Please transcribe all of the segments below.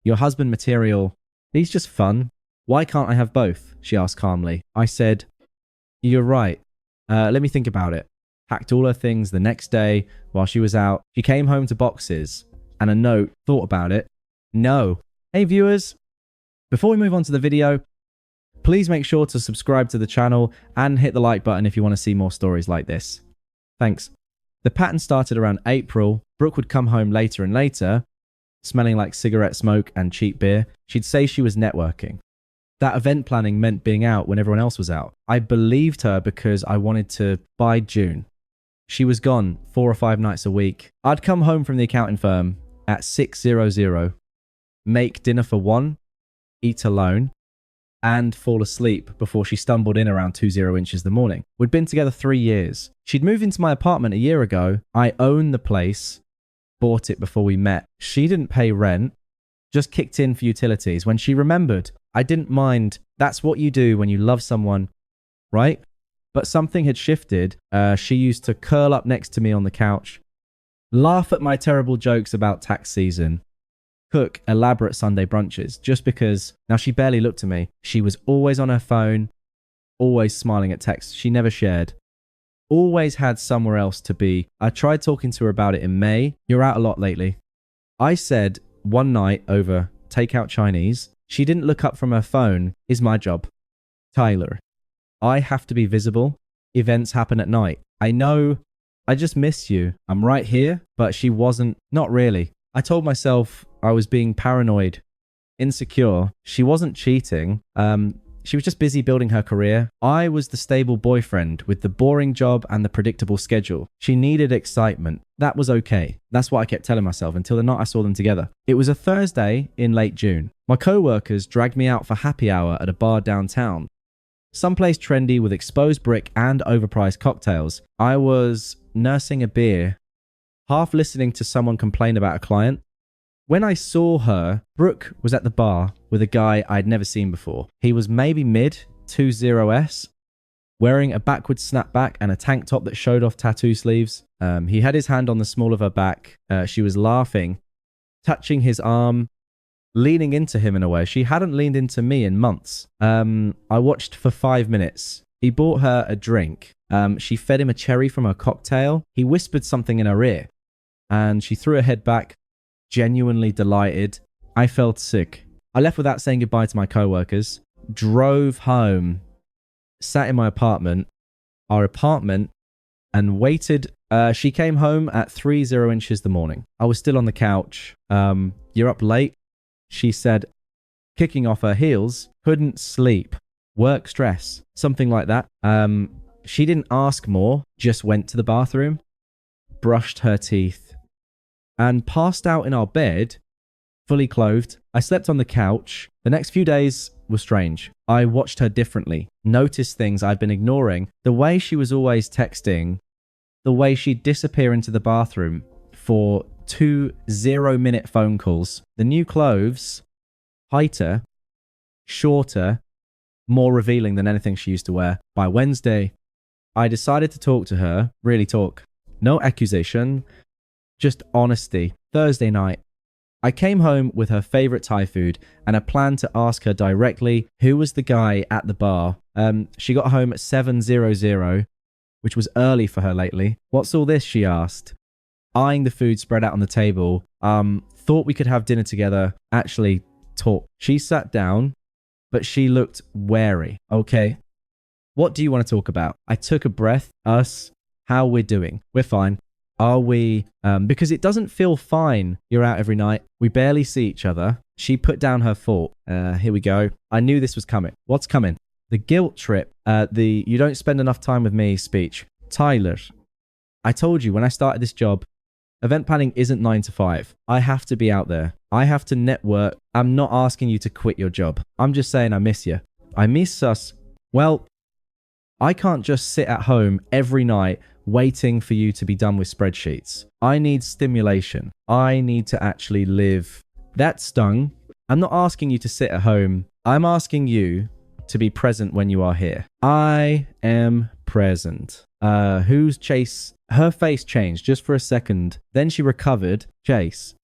Your husband material, he's just fun. Why can't I have both? She asked calmly. I said, you're right. Let me think about it. Packed all her things the next day while she was out. She came home to boxes and a note, thought about it. No. Hey viewers, before we move on to the video, please make sure to subscribe to the channel and hit the like button if you want to see more stories like this. Thanks. The pattern started around April. Brooke would come home later and later, smelling like cigarette smoke and cheap beer. She'd say she was networking. That event planning meant being out when everyone else was out. I believed her because I wanted to buy June. She was gone 4 or 5 nights a week. I'd come home from the accounting firm at 6:00, make dinner for one, eat alone, and fall asleep before she stumbled in around 20 inches the morning. We'd been together 3 years. She'd moved into my apartment a year ago. I owned the place, bought it before we met. She didn't pay rent, just kicked in for utilities. When she remembered, I didn't mind. That's what you do when you love someone, right? But something had shifted. She used to curl up next to me on the couch, laugh at my terrible jokes about tax season, cook elaborate Sunday brunches just because. Now, she barely looked at me. She was always on her phone, always smiling at texts she never shared, always had somewhere else to be. I tried talking to her about it in May. You're out a lot lately. I said one night over takeout Chinese. She didn't look up from her phone. Is my job. Tyler, I have to be visible. Events happen at night. I know. I just miss you. I'm right here. But she wasn't. Not really. I told myself I was being paranoid, insecure. She wasn't cheating. She was just busy building her career. I was the stable boyfriend with the boring job and the predictable schedule. She needed excitement. That was okay. That's what I kept telling myself until the night I saw them together. It was a Thursday in late June. My co-workers dragged me out for happy hour at a bar downtown. Someplace trendy with exposed brick and overpriced cocktails. I was nursing a beer, half listening to someone complain about a client. When I saw her, Brooke was at the bar with a guy I'd never seen before. He was maybe mid 20s, wearing a backwards snapback and a tank top that showed off tattoo sleeves. He had his hand on the small of her back. She was laughing, touching his arm, leaning into him in a way. She hadn't leaned into me in months. I watched for 5 minutes. He bought her a drink. She fed him a cherry from her cocktail. He whispered something in her ear, and she threw her head back, genuinely delighted. I felt sick. I left without saying goodbye to my co-workers, drove home, sat in my apartment, our apartment, and waited. She came home at 3:00 the morning. I was still on the couch. You're up late, she said, kicking off her heels. Couldn't sleep. Work stress. Something like that. She didn't ask more, just went to the bathroom, brushed her teeth, and passed out in our bed, fully clothed. I slept on the couch. The next few days were strange. I watched her differently, noticed things I'd been ignoring. The way she was always texting, the way she'd disappear into the bathroom for 2 0-minute phone calls. The new clothes, tighter, shorter, more revealing than anything she used to wear. By Wednesday, I decided to talk to her, really talk. No accusation, just honesty. Thursday night, I came home with her favorite Thai food and a plan to ask her directly who was the guy at the bar. She got home at 7:00, which was early for her lately. What's all this, she asked, eyeing the food spread out on the table. Thought we could have dinner together, actually talk. She sat down, but she looked wary. Okay, what do you want to talk about? I took a breath. Us, how we're doing. We're fine. Are we? Because it doesn't feel fine. You're out every night. We barely see each other. She put down her fork. Here we go. I knew this was coming. What's coming? The guilt trip. The you don't spend enough time with me speech. Tyler, I told you when I started this job, event planning isn't 9 to 5. I have to be out there. I have to network. I'm not asking you to quit your job. I'm just saying I miss you. I miss us. Well, I can't just sit at home every night waiting for you to be done with spreadsheets. I need stimulation. I need to actually live. That stung. I'm not asking you to sit at home. I'm asking you to be present when you are here. I am present. Who's Chase? Her face changed just for a second. Then she recovered. Chase,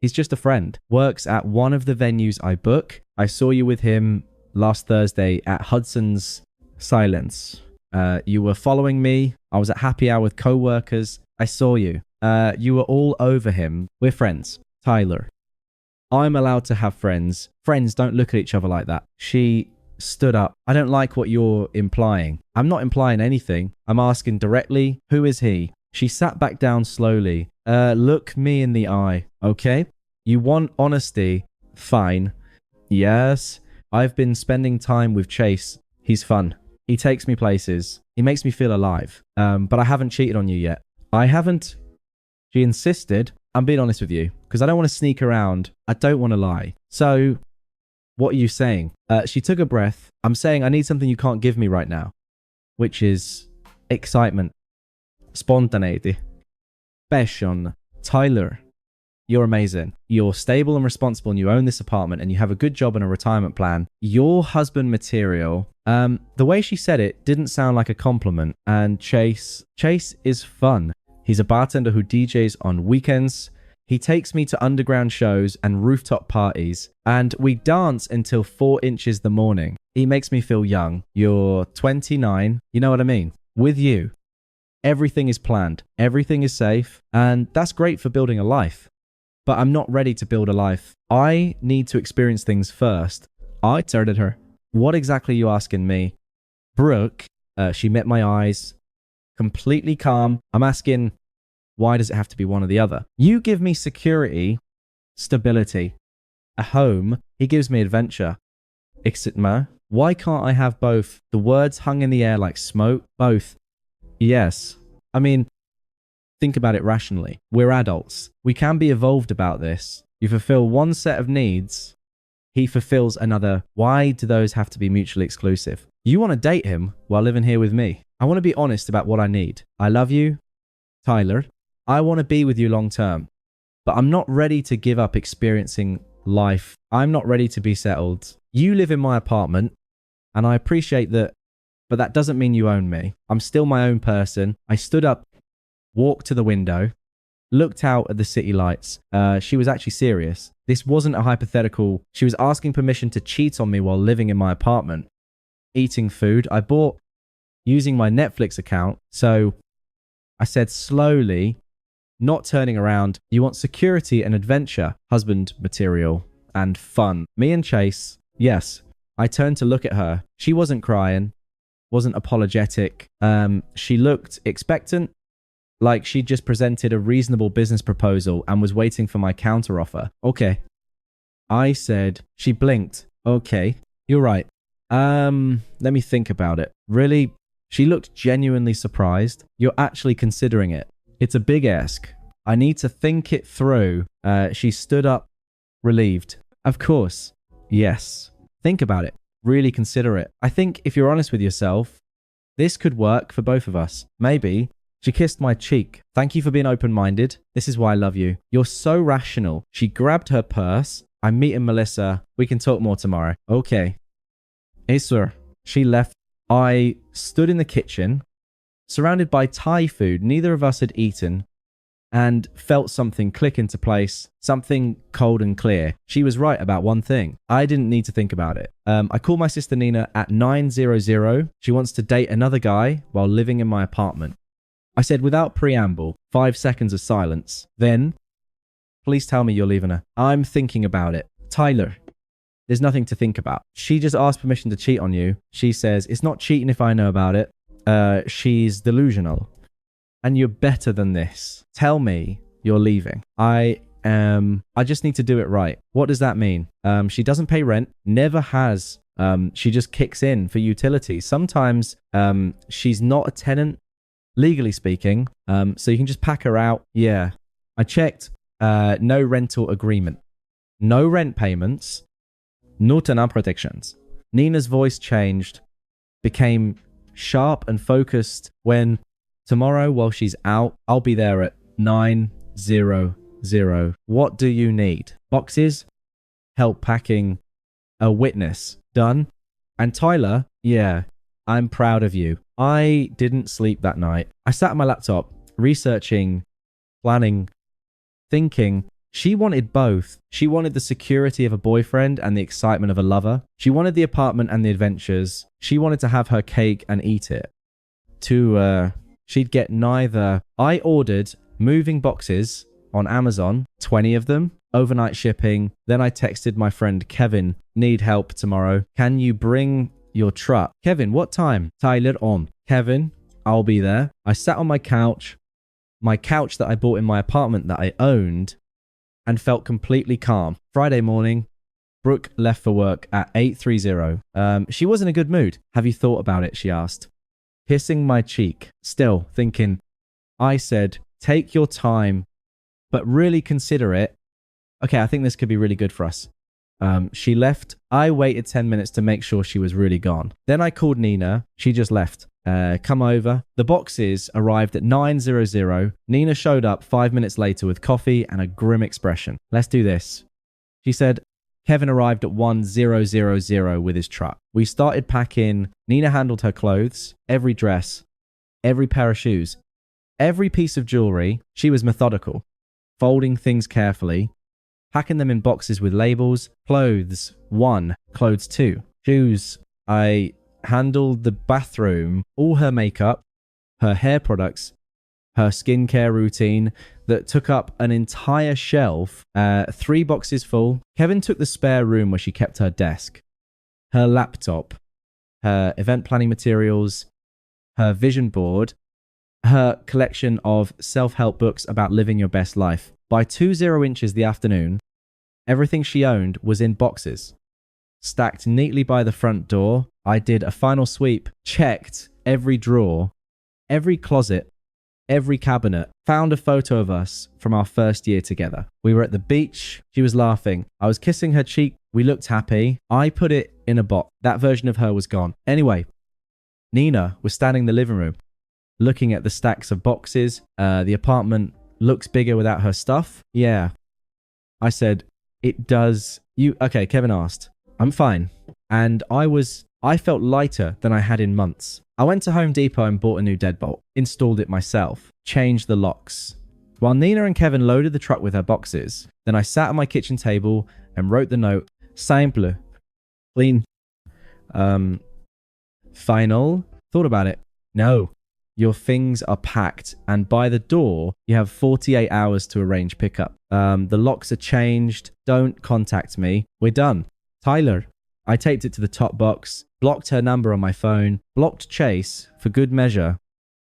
He's just a friend. Works at one of the venues I book. I saw you with him last Thursday at Hudson's Silence. You were following me. I was at happy hour with co-workers. I saw you. You were all over him. We're friends. Tyler. I'm allowed to have friends. Friends don't look at each other like that. She stood up. I don't like what you're implying. I'm not implying anything. I'm asking directly, who is he? She sat back down slowly. Look me in the eye, okay? You want honesty? Fine. Yes. I've been spending time with Chase. He's fun. He takes me places. He makes me feel alive. But I haven't cheated on you yet. I haven't. She insisted. I'm being honest with you because I don't want to sneak around. I don't want to lie. So, what are you saying? She took a breath. I'm saying I need something you can't give me right now, which is excitement, spontaneity, passion. Tyler, you're amazing. You're stable and responsible and you own this apartment and you have a good job and a retirement plan. Your husband material. The way she said it didn't sound like a compliment. And Chase is fun. He's a bartender who DJs on weekends. He takes me to underground shows and rooftop parties, and we dance until 4 inches the morning. He makes me feel young. You're 29. You know what I mean? With you, everything is planned. Everything is safe, and that's great for building a life. But I'm not ready to build a life. I need to experience things first. I stared at her. What exactly are you asking me? Brooke, she met my eyes. Completely calm. I'm asking, why does it have to be one or the other? You give me security, stability, a home. He gives me adventure. Excitement. Why can't I have both? The words hung in the air like smoke. Both. Yes. I mean, think about it rationally. We're adults. We can be evolved about this. You fulfill one set of needs. He fulfills another. Why do those have to be mutually exclusive? You want to date him while living here with me. I want to be honest about what I need. I love you, Tyler. I want to be with you long term, but I'm not ready to give up experiencing life. I'm not ready to be settled. You live in my apartment, and I appreciate that, but that doesn't mean you own me. I'm still my own person. I stood up, walked to the window, looked out at the city lights. She was actually serious. This wasn't a hypothetical. She was asking permission to cheat on me while living in my apartment. Eating food I bought using my Netflix account. So I said slowly, not turning around, you want security and adventure, husband material, and fun. Me and Chase, yes. I turned to look at her. She wasn't crying, wasn't apologetic. She looked expectant, like she just presented a reasonable business proposal and was waiting for my counteroffer. Okay. I said, she blinked. Okay, you're right. Let me think about it. Really? She looked genuinely surprised. You're actually considering it. It's a big ask. I need to think it through. She stood up, relieved. Of course. Yes. Think about it. Really consider it. I think if you're honest with yourself, this could work for both of us. Maybe. She kissed my cheek. Thank you for being open-minded. This is why I love you. You're so rational. She grabbed her purse. I'm meeting Melissa. We can talk more tomorrow. Okay. Hey, sir. She left. I stood in the kitchen, surrounded by Thai food neither of us had eaten, and felt something click into place, something cold and clear. She was right about one thing. I didn't need to think about it. I called my sister Nina at 9:00. She wants to date another guy while living in my apartment. I said without preamble, 5 seconds of silence. Then, please tell me you're leaving her. I'm thinking about it. Tyler. There's nothing to think about. She just asked permission to cheat on you. She says, it's not cheating if I know about it. She's delusional. And you're better than this. Tell me you're leaving. I just need to do it right. What does that mean? She doesn't pay rent, never has. She just kicks in for utilities. Sometimes she's not a tenant, legally speaking. So you can just pack her out. Yeah. I checked. No rental agreement. No rent payments. No tenant protections. Nina's voice changed, became sharp and focused when tomorrow while she's out, I'll be there at 9:00. What do you need? Boxes? Help packing? A witness? Done? And Tyler, yeah, I'm proud of you. I didn't sleep that night. I sat at my laptop, researching, planning, thinking. She wanted both. She wanted the security of a boyfriend and the excitement of a lover. She wanted the apartment and the adventures. She wanted to have her cake and eat it. She'd get neither. I ordered moving boxes on Amazon, 20 of them, overnight shipping. Then I texted my friend Kevin, need help tomorrow. Can you bring your truck? Kevin, what time? Tyler on. Kevin, I'll be there. I sat on my couch that I bought in my apartment that I owned, and felt completely calm. Friday morning, Brooke left for work at 8:30. She was in a good mood. Have you thought about it? She asked. Kissing my cheek, still thinking. I said, take your time, but really consider it. Okay, I think this could be really good for us. She left. I waited 10 minutes to make sure she was really gone. Then I called Nina. She just left. Come over. The boxes arrived at 9:00. Nina showed up 5 minutes later with coffee and a grim expression. Let's do this. She said, Kevin arrived at 10:00 with his truck. We started packing. Nina handled her clothes, every dress, every pair of shoes, every piece of jewelry. She was methodical, folding things carefully, packing them in boxes with labels. Clothes 1, clothes 2, shoes. I handled the bathroom, all her makeup, her hair products, her skincare routine that took up an entire shelf, 3 boxes full. Kevin took the spare room where she kept her desk, her laptop, her event planning materials, her vision board, her collection of self-help books about living your best life. By 20 inches the afternoon, everything she owned was in boxes, stacked neatly by the front door. I did a final sweep, checked every drawer, every closet, every cabinet, found a photo of us from our first year together. We were at the beach. She was laughing. I was kissing her cheek. We looked happy. I put it in a box. That version of her was gone. Anyway, Nina was standing in the living room, looking at the stacks of boxes. The apartment looks bigger without her stuff. Yeah. I said, it does. Okay, Kevin asked. I'm fine. And I felt lighter than I had in months. I went to Home Depot and bought a new deadbolt, installed it myself, changed the locks. While Nina and Kevin loaded the truck with her boxes, then I sat at my kitchen table and wrote the note, simple, clean, final. Thought about it. No, your things are packed, and by the door, you have 48 hours to arrange pickup. The locks are changed. Don't contact me. We're done. Tyler. I taped it to the top box, blocked her number on my phone, blocked Chase for good measure,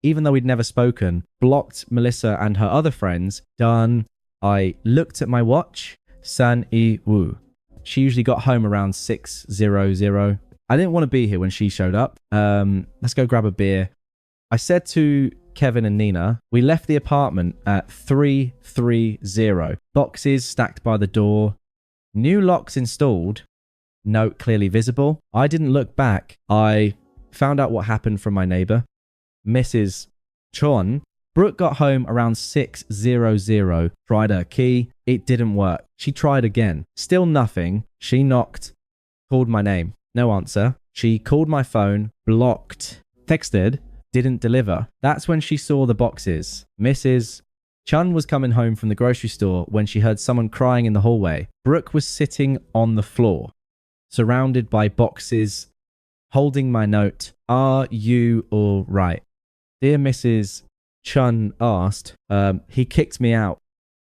even though we'd never spoken, blocked Melissa and her other friends. Done. I looked at my watch. San I Wu. She usually got home around 6:00. I didn't want to be here when she showed up. Let's go grab a beer. I said to Kevin and Nina, we left the apartment at 3:30. Boxes stacked by the door. New locks installed. Note clearly visible. I didn't look back. I found out what happened from my neighbor, Mrs. Chon. Brooke got home around 6:00. Tried her key. It didn't work. She tried again. Still nothing. She knocked. Called my name. No answer. She called my phone. Blocked. Texted. Didn't deliver. That's when she saw the boxes. Mrs. Chun was coming home from the grocery store when she heard someone crying in the hallway. Brooke was sitting on the floor, surrounded by boxes, holding my note. Are you all right? Dear Mrs. Chun asked. He kicked me out.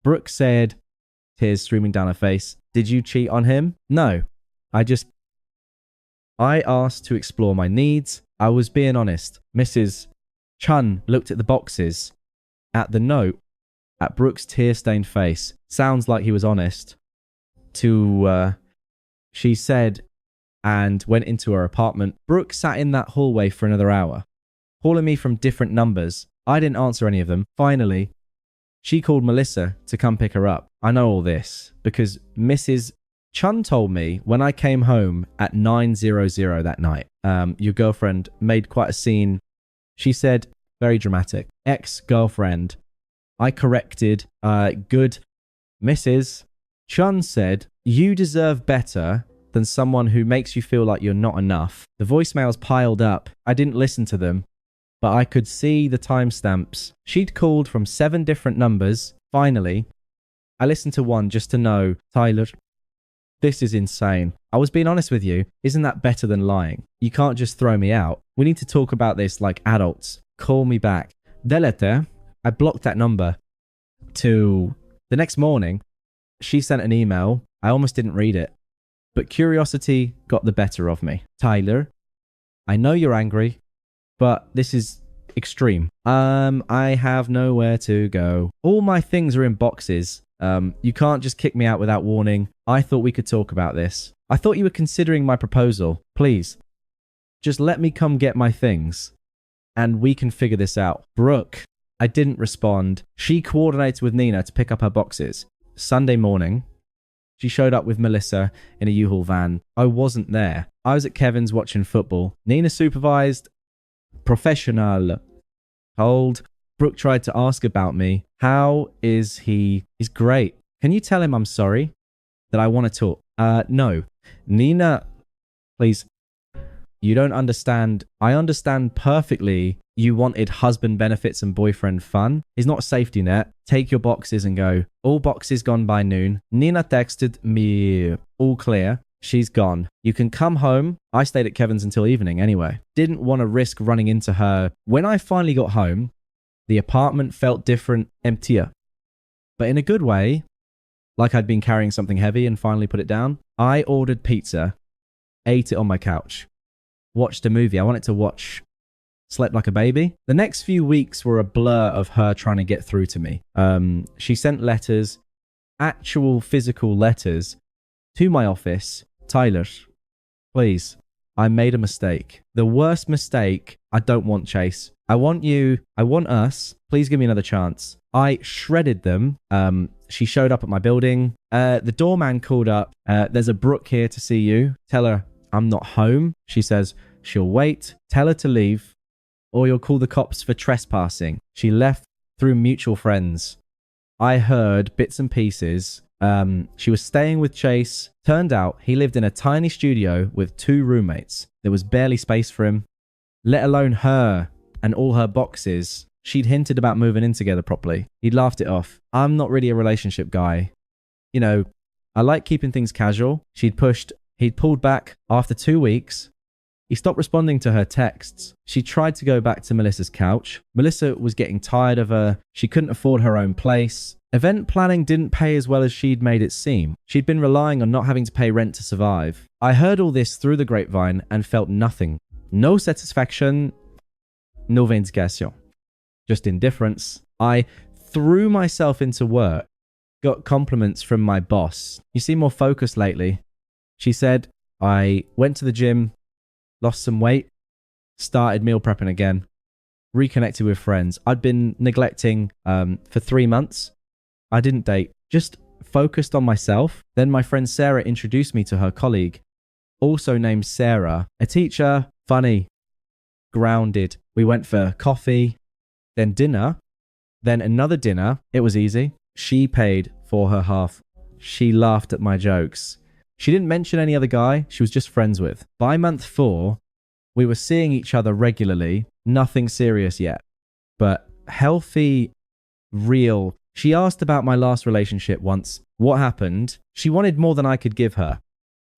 Brooke said, tears streaming down her face, did you cheat on him? No. I asked to explore my needs. I was being honest. Mrs. Chun looked at the boxes, at the note, at Brooke's tear-stained face. Sounds like he was honest. She said, and went into her apartment. Brooke sat in that hallway for another hour, calling me from different numbers. I didn't answer any of them. Finally, she called Melissa to come pick her up. I know all this because Mrs. Chun told me when I came home at 9:00 that night. Your girlfriend made quite a scene. She said, very dramatic, ex-girlfriend. I corrected, good. Mrs. Chun said, you deserve better than someone who makes you feel like you're not enough. The voicemails piled up. I didn't listen to them, but I could see the timestamps. She'd called from 7 different numbers. Finally, I listened to one just to know, Tyler, this is insane. I was being honest with you. Isn't that better than lying? You can't just throw me out. We need to talk about this like adults. Call me back. Delete. I blocked that number. To the next morning, she sent an email. I almost didn't read it, but curiosity got the better of me. Tyler, I know you're angry, but this is extreme. I have nowhere to go. All my things are in boxes. You can't just kick me out without warning. I thought we could talk about this. I thought you were considering my proposal. Please, just let me come get my things and we can figure this out. Brooke, I didn't respond. She coordinated with Nina to pick up her boxes. Sunday morning, she showed up with Melissa in a U-Haul van. I wasn't there. I was at Kevin's watching football. Nina supervised. Professional. Told. Brooke tried to ask about me. How is he? He's great. Can you tell him I'm sorry? That I want to talk? No. Nina, please. You don't understand. I understand perfectly. You wanted husband benefits and boyfriend fun. He's not a safety net. Take your boxes and go. All boxes gone by noon. Nina texted me. All clear. She's gone. You can come home. I stayed at Kevin's until evening anyway. Didn't want to risk running into her. When I finally got home, the apartment felt different, emptier. But in a good way, like I'd been carrying something heavy and finally put it down. I ordered pizza, ate it on my couch, watched a movie I wanted to watch, slept like a baby. The next few weeks were a blur of her trying to get through to me. She sent letters, actual physical letters, to my office. Tyler, please, I made a mistake. The worst mistake. I don't want Chase. I want you. I want us. Please give me another chance. I shredded them. She showed up at my building. The doorman called up. There's a Brooke here to see you. Tell her I'm not home. She says she'll wait. Tell her to leave or you'll call the cops for trespassing. She left through mutual friends. I heard bits and pieces. She was staying with Chase. Turned out he lived in a tiny studio with 2 roommates. There was barely space for him, let alone her and all her boxes. She'd hinted about moving in together properly. He'd laughed it off. I'm not really a relationship guy. You know, I like keeping things casual. He'd pulled back after 2 weeks. He stopped responding to her texts. She tried to go back to Melissa's couch. Melissa was getting tired of her. She couldn't afford her own place. Event planning didn't pay as well as she'd made it seem. She'd been relying on not having to pay rent to survive. I heard all this through the grapevine and felt nothing. No satisfaction, no vindication. Just indifference. I threw myself into work. Got compliments from my boss. You seem more focused lately. She said, I went to the gym, lost some weight, started meal prepping again, reconnected with friends. I'd been neglecting for 3 months. I didn't date, just focused on myself. Then my friend Sarah introduced me to her colleague, also named Sarah, a teacher, funny, grounded. We went for coffee, then dinner, then another dinner. It was easy. She paid for her half. She laughed at my jokes. She didn't mention any other guy she was just friends with. By month 4, we were seeing each other regularly. Nothing serious yet, but healthy, real. She asked about my last relationship once. What happened? She wanted more than I could give her.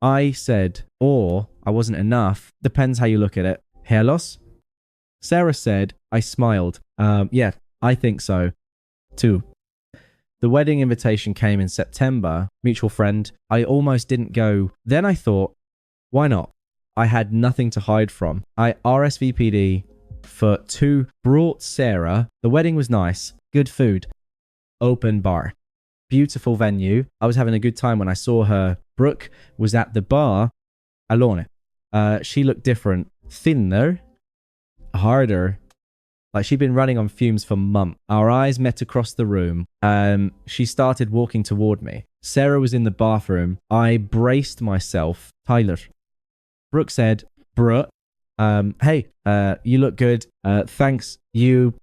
I said, or I wasn't enough. Depends how you look at it. Hair loss? Sarah said. I smiled. Yeah, I think so. 2. The wedding invitation came in September. Mutual friend. I almost didn't go. Then I thought, why not? I had nothing to hide from. I RSVP'd for 2. Brought Sarah. The wedding was nice. Good food. Open bar. Beautiful venue. I was having a good time when I saw her. Brooke was at the bar. Alone. She looked different. Thinner. Harder. Like she'd been running on fumes for months. Our eyes met across the room. She started walking toward me. Sarah was in the bathroom. I braced myself. Tyler. Brooke said, Brooke, hey, you look good. Thanks. You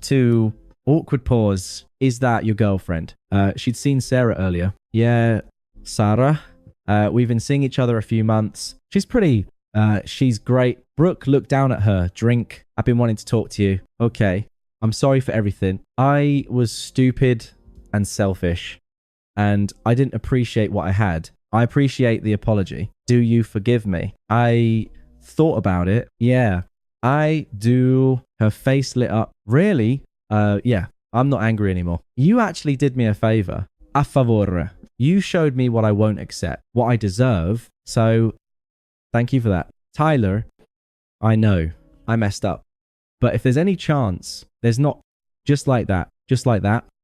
too. Awkward pause. Is that your girlfriend? She'd seen Sarah earlier. Yeah, Sarah. We've been seeing each other a few months. She's pretty. She's great. Brooke looked down at her. Drink. I've been wanting to talk to you. Okay. I'm sorry for everything. I was stupid and selfish. and I didn't appreciate what I had. I appreciate the apology. Do you forgive me? I thought about it. Yeah, I do. Her face lit up. Really? Yeah, I'm not angry anymore. You actually did me a favor. A favore. You showed me what I won't accept, what I deserve. So thank you for that. Tyler, I know I messed up. But if there's any chance, there's not just like that.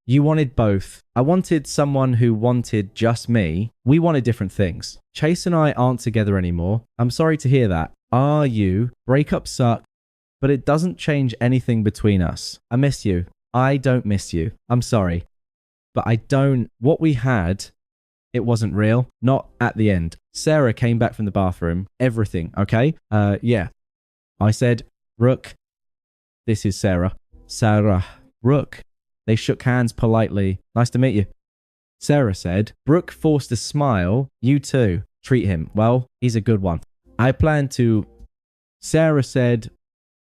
You wanted both. I wanted someone who wanted just me. We wanted different things. Chase and I aren't together anymore. I'm sorry to hear that. Are you? Breakups suck, but it doesn't change anything between us. I miss you. I don't miss you. I'm sorry. But I don't. What we had, it wasn't real. Not at the end. Sarah came back from the bathroom. Everything, okay? Yeah. I said, Rook, this is Sarah. Sarah. Rook. They shook hands politely. Nice to meet you. Sarah said, Brooke forced a smile. You too. Treat him. Well, he's a good one. I plan to... Sarah said,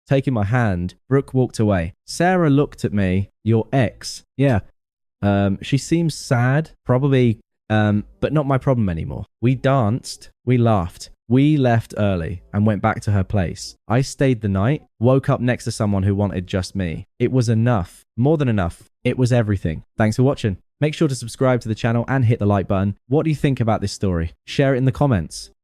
taking my hand. Brooke walked away. Sarah looked at me. Your ex. Yeah. She seems sad. Probably, but not my problem anymore. We danced. We laughed. We left early and went back to her place. I stayed the night, woke up next to someone who wanted just me. It was enough. More than enough. It was everything. Thanks for watching. Make sure to subscribe to the channel and hit the like button. What do you think about this story? Share it in the comments.